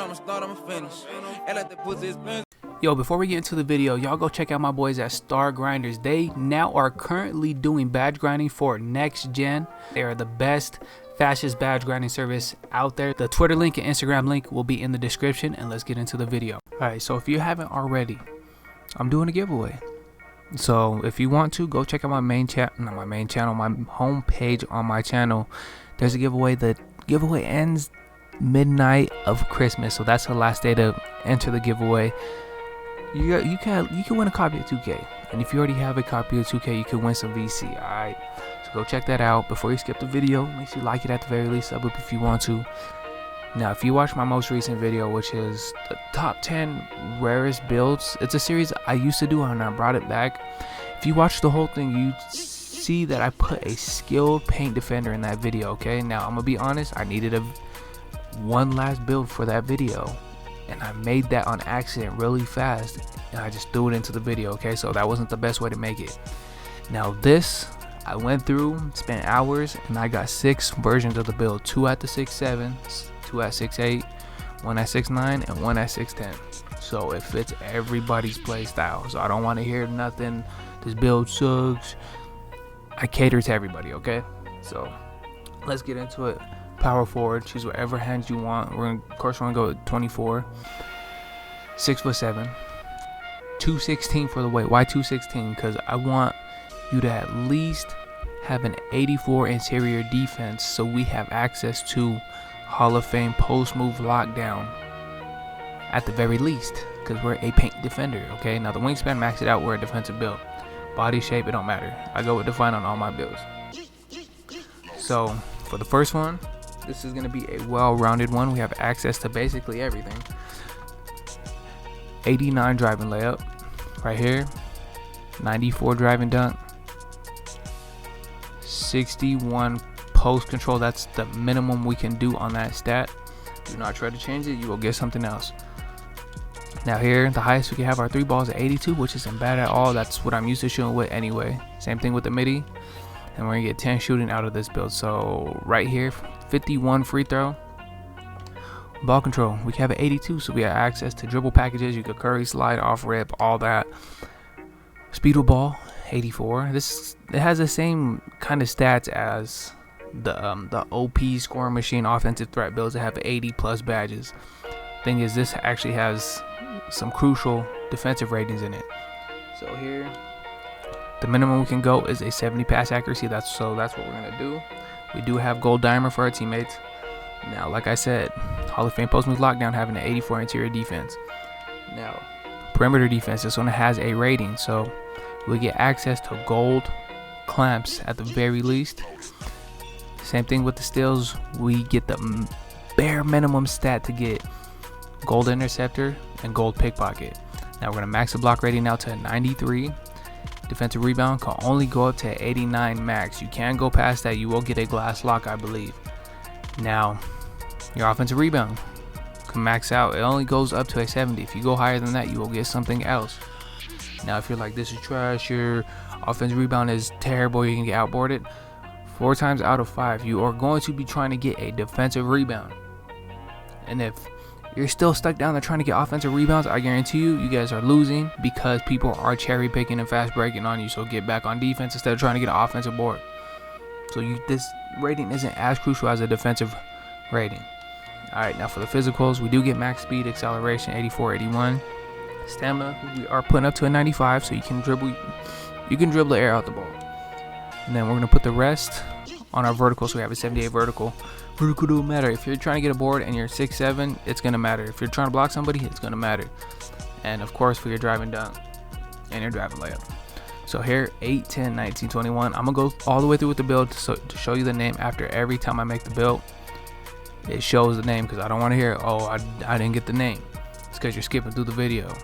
I'ma finish. And let the pussy spin. Yo, before we get into the video, y'all go check out my boys at Star Grinders. They now are currently doing badge grinding for next gen. They are the best, fastest badge grinding service out there. The Twitter link and Instagram link will be in the description, and let's get into the video. Alright, so if you haven't already, I'm doing a giveaway. So if you want to, go check out my main chat, not my main channel, my home page on my channel. There's a giveaway. The giveaway ends midnight of Christmas, so that's the last day to enter the giveaway. You can win a copy of 2K, and if you already have a copy of 2K, you can win some VC. Alright, so go check that out. Before you skip the video, make sure you like it at the very least, sub up if you want to. Now, if you watch my most recent video, which is the top 10 rarest builds, it's a series I used to do and I brought it back. If you watch the whole thing, you see that I put a skilled paint defender in that video. Okay, now I'm gonna be honest, I needed one last build for that video, and I made that on accident really fast, and I just threw it into the video. Okay, so that wasn't the best way to make it. Now this, I went through, spent hours, and I got 6 versions of the build: 2 at the 6.7, 2 at 6.8, 1 at 6.9, and 1 at 6.10. so it fits everybody's play style. So I don't want to hear nothing, this build sucks. I cater to everybody. Okay, so let's get into it. Power forward, choose whatever hands you want. Of course we're gonna go with 24, 6'7", 216 for the weight. Why 216? Because I want you to at least have an 84 interior defense, so we have access to Hall of Fame post move lockdown at the very least, because we're a paint defender. Okay, now the wingspan, max it out, we're a defensive build. Body shape, it don't matter. I go with define on all my builds. So for the first one, this is going to be a well-rounded one. We have access to basically everything. 89 driving layup right here, 94 driving dunk, 61 post control. That's the minimum we can do on that stat. Do not try to change it, you will get something else. Now here, the highest we can have our 3 balls at 82, which isn't bad at all. That's what I'm used to shooting with anyway. Same thing with the midi, and we're gonna get 10 shooting out of this build. So right here, 51 free throw. Ball control, we can have an 82, so we have access to dribble packages. You could curry, slide, off rip, all that. Speed of ball, 84. It has the same kind of stats as the OP scoring machine offensive threat builds that have 80 plus badges. Thing is, this actually has some crucial defensive ratings in it. So here, the minimum we can go is a 70 pass accuracy. That's what we're gonna do. We do have gold dimer for our teammates. Now, like I said, Hall of Fame post move lockdown, having an 84 interior defense. Now, perimeter defense, this one has a rating, so we get access to gold clamps at the very least. Same thing with the steals, we get the bare minimum stat to get gold interceptor and gold pickpocket. Now we're gonna max the block rating out to 93. Defensive rebound can only go up to 89 max. You can't go past that, you will get a glass lock, I believe. Now your offensive rebound can max out, it only goes up to a 70. If you go higher than that, you will get something else. Now if you're like, this is trash, your offensive rebound is terrible, you can get outboarded, 4 times out of 5 you are going to be trying to get a defensive rebound. And if you're still stuck down there trying to get offensive rebounds, I guarantee you guys are losing, because people are cherry picking and fast breaking on you. So get back on defense instead of trying to get an offensive board. So this rating isn't as crucial as a defensive rating. Alright, now for the physicals, we do get max speed, acceleration, 84, 81. Stamina, we are putting up to a 95, so you can dribble the air out the ball. And then we're gonna put the rest on our vertical, so we have a 78 vertical. Vertical don't matter. If you're trying to get a board and you're 6'7", it's gonna matter. If you're trying to block somebody, it's gonna matter. And of course for your driving dunk and your driving layup. So here, 8, 10, 19, 21. I'm gonna go all the way through with the build to show you the name. After every time I make the build, it shows the name, because I don't want to hear, oh, I didn't get the name. It's because you're skipping through the video,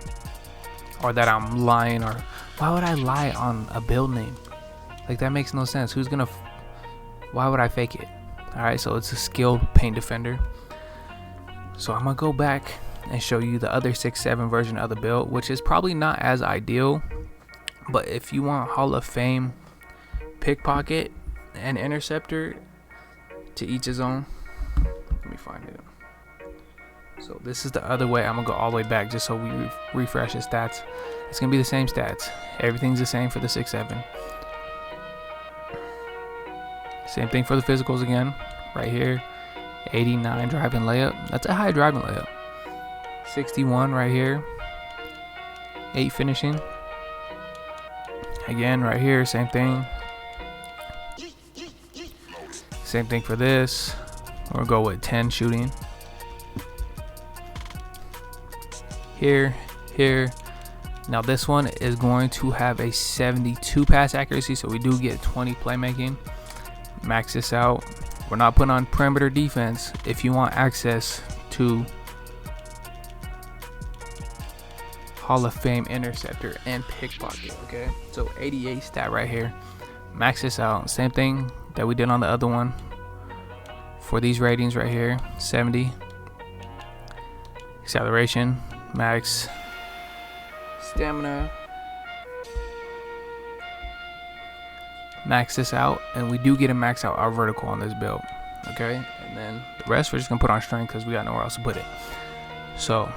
or that I'm lying, or why would I lie on a build name? Like, that makes no sense. Why would I fake it? Alright, so it's a skilled paint defender. So I'm gonna go back and show you the other 6'7" version of the build, which is probably not as ideal, but if you want Hall of Fame pickpocket and interceptor, to each his own. Let me find it. So this is the other way. I'm gonna go all the way back just so we refresh his stats. It's gonna be the same stats. Everything's the same for the 6-7. Same thing for the physicals again. Right here, 89 driving layup. That's a high driving layup. 61 right here. 8 finishing. Again, right here, same thing. Same thing for this. We'll go with 10 shooting. Here. Now this one is going to have a 72 pass accuracy, so we do get 20 playmaking. Max this out. We're not putting on perimeter defense if you want access to Hall of Fame interceptor and pickpocket. Okay, so 88 stat right here. Max this out. Same thing that we did on the other one for these ratings right here. 70 acceleration, max stamina. Max this out, and we do get to max out our vertical on this build. Okay, and then the rest we're just gonna put on strength because we got nowhere else to put it. So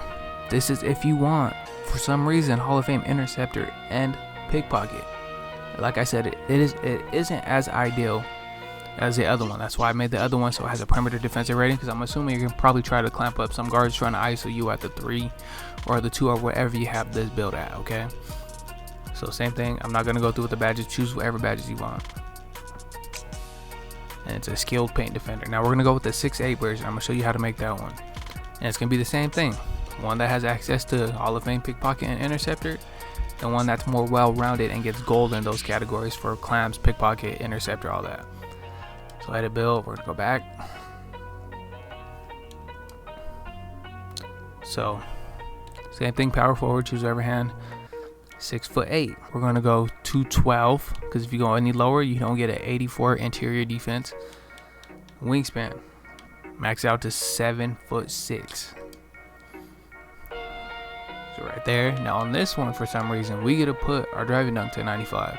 this is if you want, for some reason, Hall of Fame interceptor and pickpocket. Like I said, it isn't as ideal as the other one. That's why I made the other one so it has a perimeter defensive rating, because I'm assuming you're gonna probably try to clamp up some guards trying to ISO you at the 3 or the 2 or whatever you have this build at. Okay, so same thing. I'm not gonna go through with the badges. Choose whatever badges you want, and it's a skilled paint defender. Now we're gonna go with the 6-8 version. I'm gonna show you how to make that one, and it's gonna be the same thing. One that has access to Hall of Fame pickpocket and interceptor, and one that's more well-rounded and gets gold in those categories for clamps, pickpocket, interceptor, all that. So edit build, we're gonna go back. So same thing, power forward, choose whatever hand. 6'8". We're gonna go 212, because if you go any lower, you don't get an 84 interior defense. Wingspan, max out to 7'6". So right there. Now on this one, for some reason, we get to put our driving dunk to 95.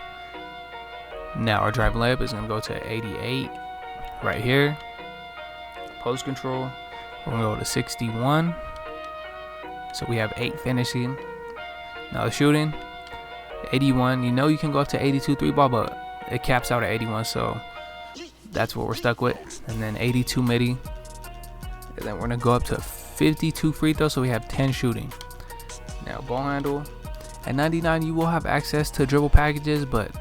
Now our driving layup is gonna go to 88 right here. Post control, we're gonna go to 61. So we have 8 finishing. Now the shooting, 81. You know you can go up to 82 3-ball, but it caps out at 81, so that's what we're stuck with. And then 82 midi. And then we're gonna go up to 52 free throws, so we have 10 shooting. Now ball handle, at 99 you will have access to dribble packages, but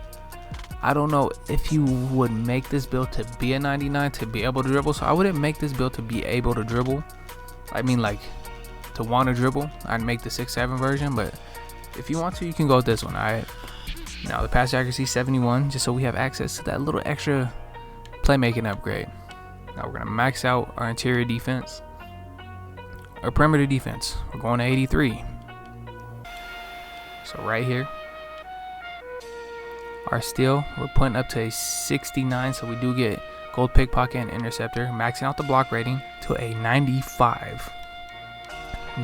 I don't know if you would make this build to be a 99 to be able to dribble. So I wouldn't make this build to be able to dribble. I mean, like, to want to dribble, I'd make the 6-7 version, but if you want to, you can go with this one. Alright, now the pass accuracy 71, just so we have access to that little extra playmaking upgrade. Now we're gonna max out our interior defense, our perimeter defense. We're going to 83. So right here, our steal, we're putting up to a 69, so we do get gold pickpocket and interceptor, maxing out the block rating to a 95.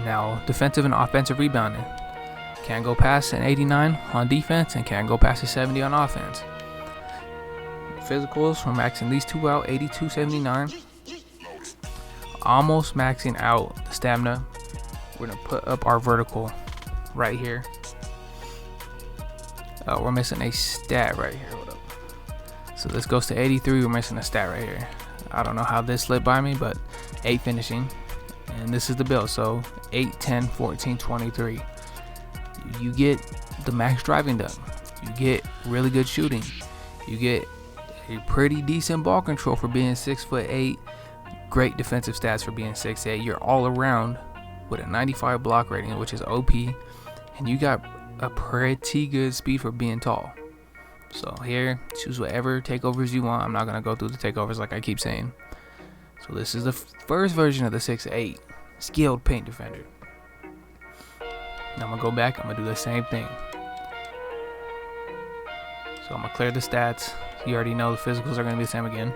Now defensive and offensive rebounding, can't go past an 89 on defense and can't go past a 70 on offense. Physicals, we're maxing these two out, 82, 79. Almost maxing out the stamina. We're gonna put up our vertical right here. Oh, we're missing a stat right here. Hold up. So this goes to 83. We're missing a stat right here. I don't know how this slipped by me, but 8 finishing. And this is the build. So 8, 10, 14, 23. You get the max driving done. You get really good shooting. You get a pretty decent ball control for being 6'8". Great defensive stats for being 6'8". You're all around with a 95 block rating, which is OP. And you got a pretty good speed for being tall. So here, choose whatever takeovers you want. I'm not gonna go through the takeovers like I keep saying. So this is the first version of the 6'8" skilled paint defender. Now I'm gonna go back, I'm gonna do the same thing. So I'm gonna clear the stats. You already know the physicals are gonna be the same again.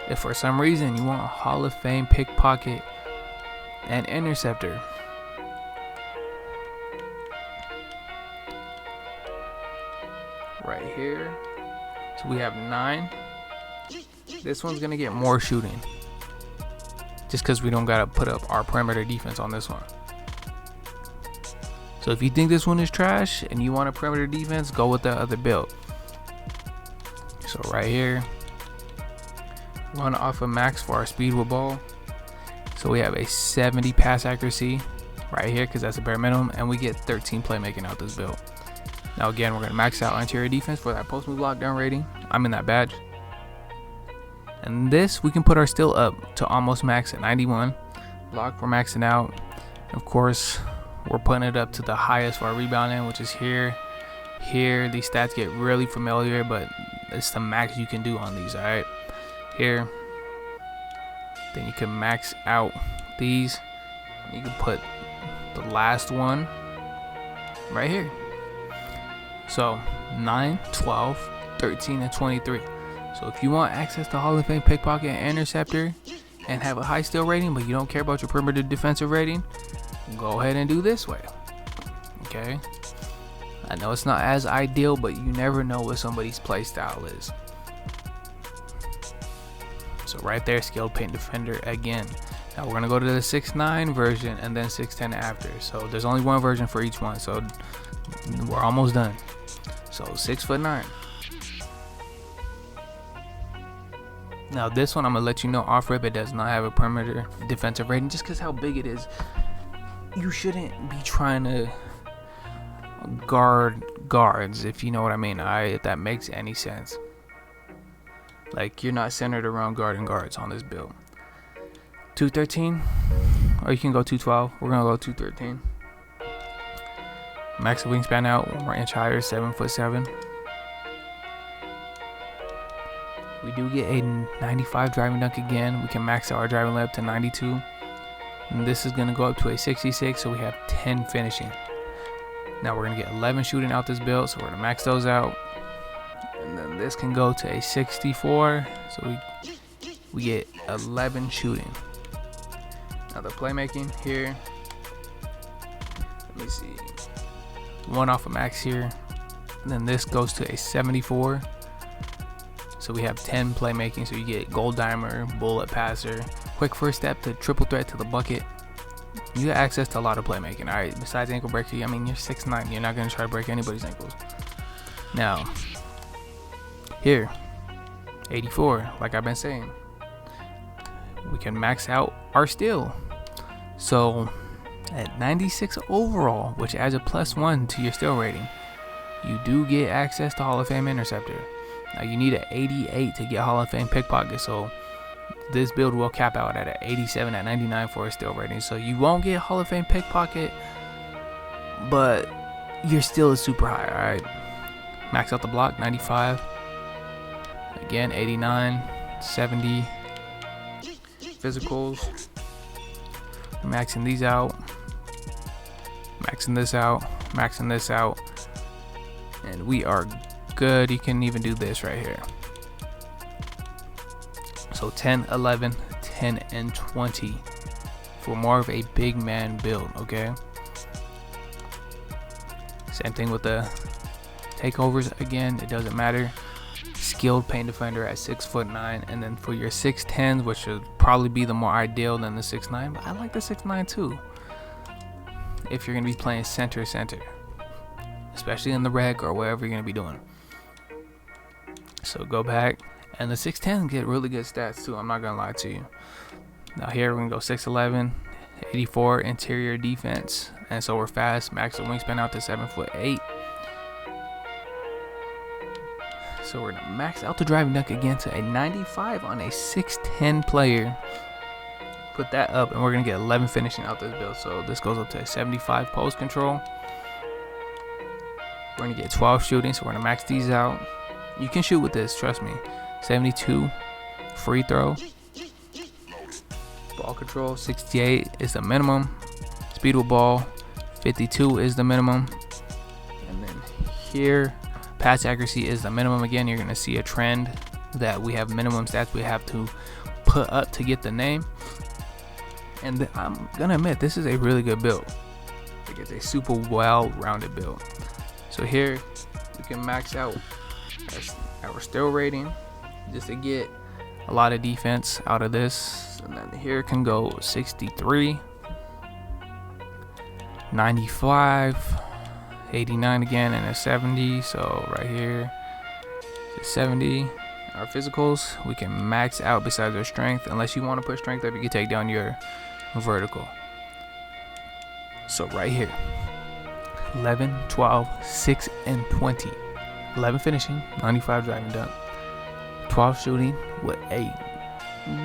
If for some reason you want a Hall of Fame pickpocket and interceptor, right here, so we have 9. This one's gonna get more shooting. just because we don't gotta put up our perimeter defense on this one. So if you think this one is trash and you want a perimeter defense, go with the other build. So right here, run off of max for our speed with ball. So we have a 70 pass accuracy right here because that's a bare minimum, and we get 13 playmaking out this build. Now again, we're gonna max out interior defense for that post move lockdown rating. I'm in that badge. And this, we can put our steal up to almost max at 91. Block, we're maxing out. Of course, we're putting it up to the highest for our rebounding, which is here. Here, these stats get really familiar, but it's the max you can do on these, all right? Here, then you can max out these. You can put the last one right here. So 9, 12, 13, and 23. So if you want access to Hall of Fame pickpocket and interceptor and have a high steal rating, but you don't care about your perimeter defensive rating, go ahead and do this way. Okay, I know it's not as ideal, but you never know what somebody's play style is. So right there, skilled paint defender again. Now we're gonna go to the 6'9" version and then 6'10" after. So there's only one version for each one, so we're almost done. So 6'9". Now this one, I'm gonna let you know off rip, it does not have a perimeter defensive rating just because how big it is. You shouldn't be trying to guard guards, if you know what I mean. If that makes any sense. Like, you're not centered around guarding guards on this build. 213, or you can go 212. We're gonna go 213. Max the wingspan out 1 more inch higher, 7'7". We do get a 95 driving dunk again. We can max out our driving layup to 92. And this is gonna go up to a 66, so we have 10 finishing. Now we're gonna get 11 shooting out this build, so we're gonna max those out. And then this can go to a 64, so we get 11 shooting. Now the playmaking here, let me see, 1 off of max here, and then this goes to a 74. So we have 10 playmaking, so you get gold dimer, bullet passer, quick first step to triple threat to the bucket. You get access to a lot of playmaking, all right? Besides ankle breaker, I mean, you're 6'9", you're not gonna try to break anybody's ankles. Now, here, 84, like I've been saying, we can max out our steal. So at 96 overall, which adds a +1 to your steal rating, you do get access to Hall of Fame interceptor. Now you need an 88 to get Hall of Fame pickpocket, so this build will cap out at an 87 at 99 for a steal rating. So you won't get Hall of Fame pickpocket, but your steal is super high, alright? Max out the block, 95. Again, 89, 70. Physicals. Maxing these out. Maxing this out. Maxing this out. And we are good. You can even do this right here. So 10, 11, 10, and 20 for more of a big man build, okay? Same thing with the takeovers. Again, it doesn't matter. Skilled paint defender at 6'9", and then for your 6'10s, which should probably be the more ideal than the 6'9", but I like the 6'9 too. If you're gonna be playing center, especially in the rec or whatever you're gonna be doing. So go back, and the 6'10 get really good stats too. I'm not gonna lie to you. Now here we're gonna go 6'11", 84 interior defense, and so we're fast. Max the wingspan out to 7'8". So we're gonna max out the driving dunk again to a 95 on a 6'10 player. Put that up, and we're gonna get 11 finishing out this build. So this goes up to a 75 post control. We're gonna get 12 shooting, so we're gonna max these out. You can shoot with this, trust me. 72 free throw. Ball control, 68 is the minimum. Speed with ball, 52 is the minimum. And then here, pass accuracy is the minimum. Again, you're gonna see a trend that we have minimum stats we have to put up to get the name. And I'm gonna admit, this is a really good build. Like, it's a super well-rounded build. So here, we can max out our steal rating just to get a lot of defense out of this. And then here can go 63, 95, 89 again, and a 70. So right here, 70. Our physicals, we can max out besides our strength. Unless you want to put strength up, you can take down your vertical. So right here, 11, 12, 6, and 20. 11 finishing, 95 driving dunk, 12 shooting with a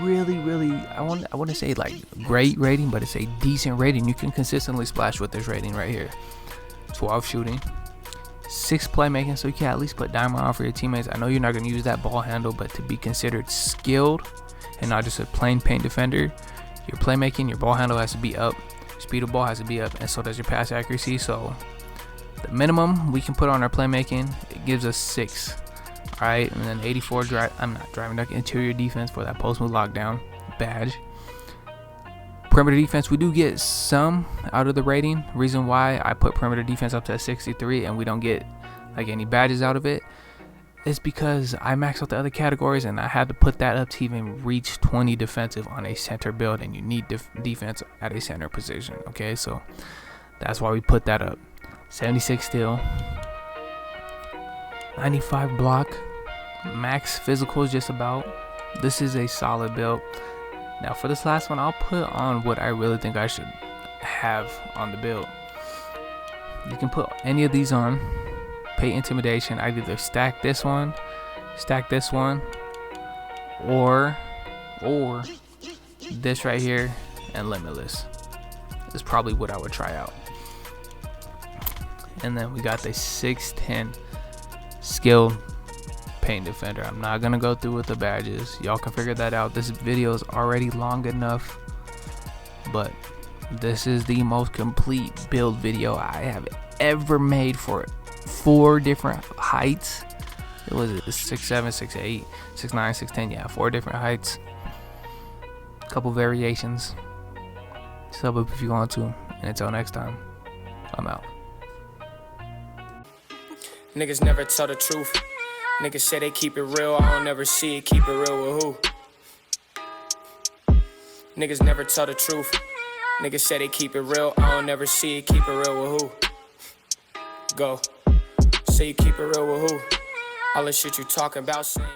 really, I want to say like great rating, but it's a decent rating. You can consistently splash with this rating right here. 12 shooting, 6 playmaking, so you can at least put diamond on for your teammates. I know you're not going to use that ball handle, but to be considered skilled and not just a plain paint defender, your playmaking, your ball handle has to be up, speed of ball has to be up, and so does your pass accuracy. So the minimum we can put on our playmaking, it gives us 6. All right, and then 84 driving dunk, interior defense for that post move lockdown badge. Perimeter defense, we do get some out of the rating. Reason why I put perimeter defense up to 63 and we don't get like any badges out of it is because I maxed out the other categories and I had to put that up to even reach 20 defensive on a center build, and you need defense at a center position. Okay, so that's why we put that up. 76 steal, 95 block, max physicals just about. This is a solid build. Now for this last one, I'll put on what I really think I should have on the build. You can put any of these on. Pay intimidation. I'd either stack this one, or this right here, and limitless. Is probably what I would try out. And then we got the 6'10" skilled paint defender. I'm not gonna go through with the badges, y'all can figure that out. This video is already long enough, but this is the most complete build video I have ever made for 4 different heights. It was 6'7", 6'8", 6'9", 6'10", yeah, 4 different heights, couple variations. Sub up if you want to, and until next time, I'm out. Niggas never tell the truth. Niggas say they keep it real, I don't never see it. Keep it real with who? Niggas never tell the truth. Niggas say they keep it real, I don't never see it. Keep it real with who? Go. Say you keep it real with who? All the shit you talking about saying.